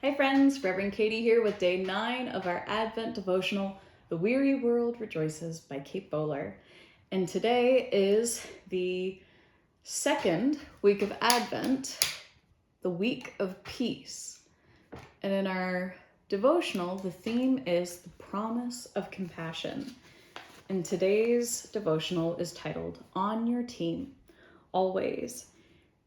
Hi friends, Reverend Katie here with day 9 of our Advent devotional, The Weary World Rejoices by Kate Bowler. And today is the second week of Advent, the week of peace. And in our devotional, the theme is the promise of compassion. And today's devotional is titled, On Your Team, Always.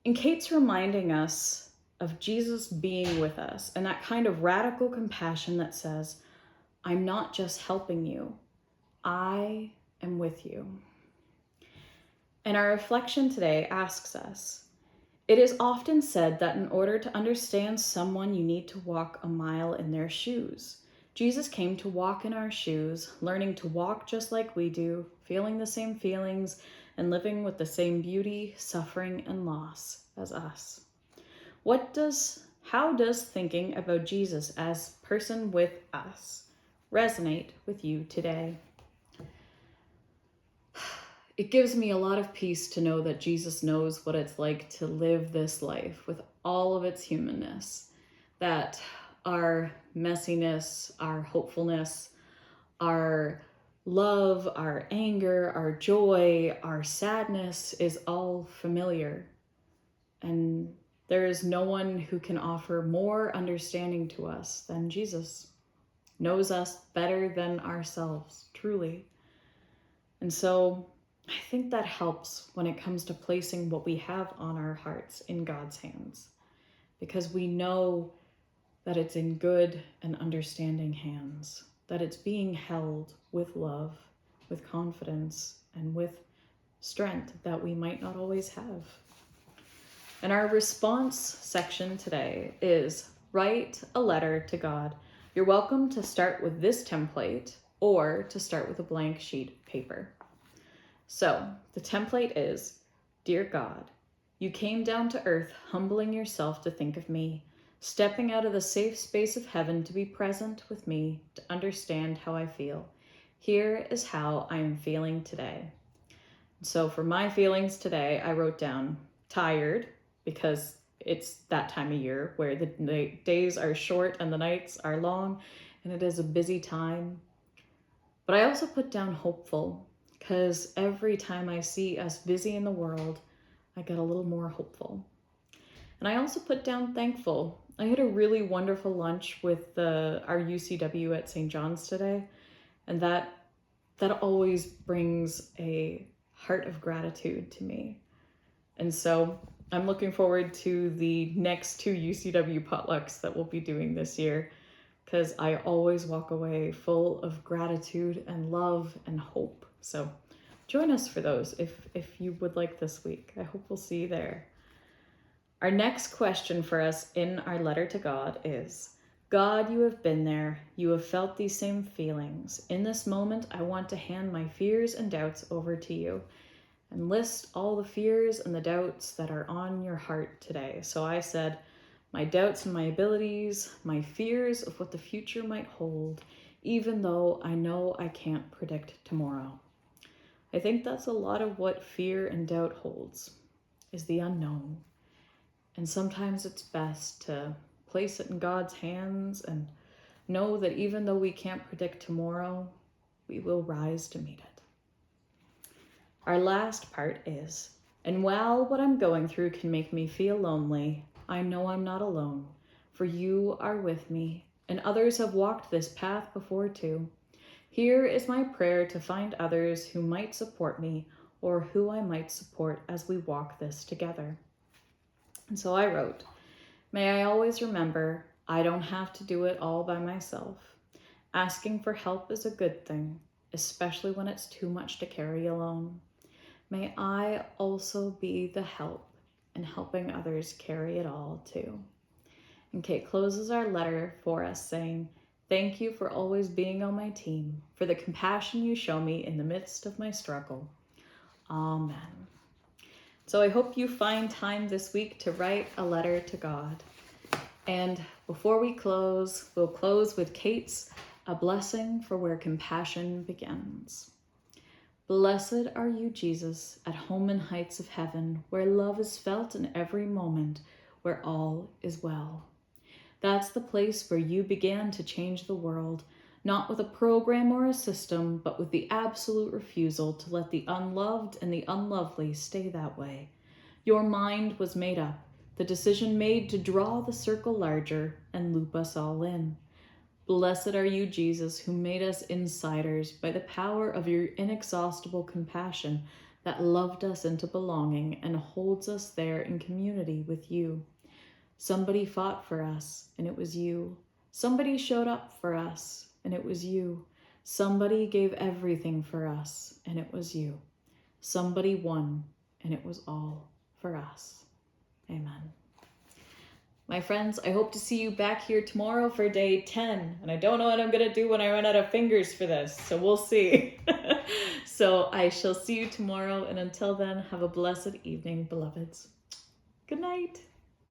And Kate's reminding us of Jesus being with us and that kind of radical compassion that says, I'm not just helping you, I am with you. And our reflection today asks us, it is often said that in order to understand someone, you need to walk a mile in their shoes. Jesus came to walk in our shoes, learning to walk just like we do, feeling the same feelings, and living with the same beauty, suffering, and loss as us. How does thinking about Jesus as person with us resonate with you today? It gives me a lot of peace to know that Jesus knows what it's like to live this life with all of its humanness, that our messiness, our hopefulness, our love, our anger, our joy, our sadness is all familiar. And there is no one who can offer more understanding to us than Jesus. Knows us better than ourselves, truly. And so I think that helps when it comes to placing what we have on our hearts in God's hands, because we know that it's in good and understanding hands, that it's being held with love, with confidence, and with strength that we might not always have. And our response section today is write a letter to God. You're welcome to start with this template or to start with a blank sheet of paper. So the template is, Dear God, you came down to earth, humbling yourself to think of me, stepping out of the safe space of heaven to be present with me, to understand how I feel. Here is how I am feeling today. So for my feelings today, I wrote down tired, because it's that time of year where the days are short and the nights are long, and it is a busy time. But I also put down hopeful, because every time I see us busy in the world, I get a little more hopeful. And I also put down thankful. I had a really wonderful lunch with our UCW at St. John's today, and that always brings a heart of gratitude to me. And so I'm looking forward to the next 2 UCW potlucks that we'll be doing this year, because I always walk away full of gratitude and love and hope. So join us for those if you would like this week. I hope we'll see you there. Our next question for us in our letter to God is, God, you have been there. You have felt these same feelings. In this moment, I want to hand my fears and doubts over to you, and list all the fears and the doubts that are on your heart today. So I said, my doubts and my abilities, my fears of what the future might hold, even though I know I can't predict tomorrow. I think that's a lot of what fear and doubt holds, is the unknown. And sometimes it's best to place it in God's hands and know that even though we can't predict tomorrow, we will rise to meet it. Our last part is, and while what I'm going through can make me feel lonely, I know I'm not alone, for you are with me, and others have walked this path before too. Here is my prayer to find others who might support me, or who I might support as we walk this together. And so I wrote, may I always remember I don't have to do it all by myself. Asking for help is a good thing, especially when it's too much to carry alone. May I also be the help in helping others carry it all too. And Kate closes our letter for us saying, thank you for always being on my team, for the compassion you show me in the midst of my struggle. Amen. So I hope you find time this week to write a letter to God. And before we close, we'll close with Kate's A Blessing for Where Compassion Begins. Blessed are you, Jesus, at home in heights of heaven, where love is felt in every moment, where all is well. That's the place where you began to change the world, not with a program or a system, but with the absolute refusal to let the unloved and the unlovely stay that way. Your mind was made up, the decision made to draw the circle larger and loop us all in. Blessed are you, Jesus, who made us insiders by the power of your inexhaustible compassion that loved us into belonging and holds us there in community with you. Somebody fought for us, and it was you. Somebody showed up for us, and it was you. Somebody gave everything for us, and it was you. Somebody won, and it was all for us. Amen. My friends, I hope to see you back here tomorrow for day 10. And I don't know what I'm going to do when I run out of fingers for this, so we'll see. So I shall see you tomorrow, and until then, have a blessed evening, beloveds. Good night.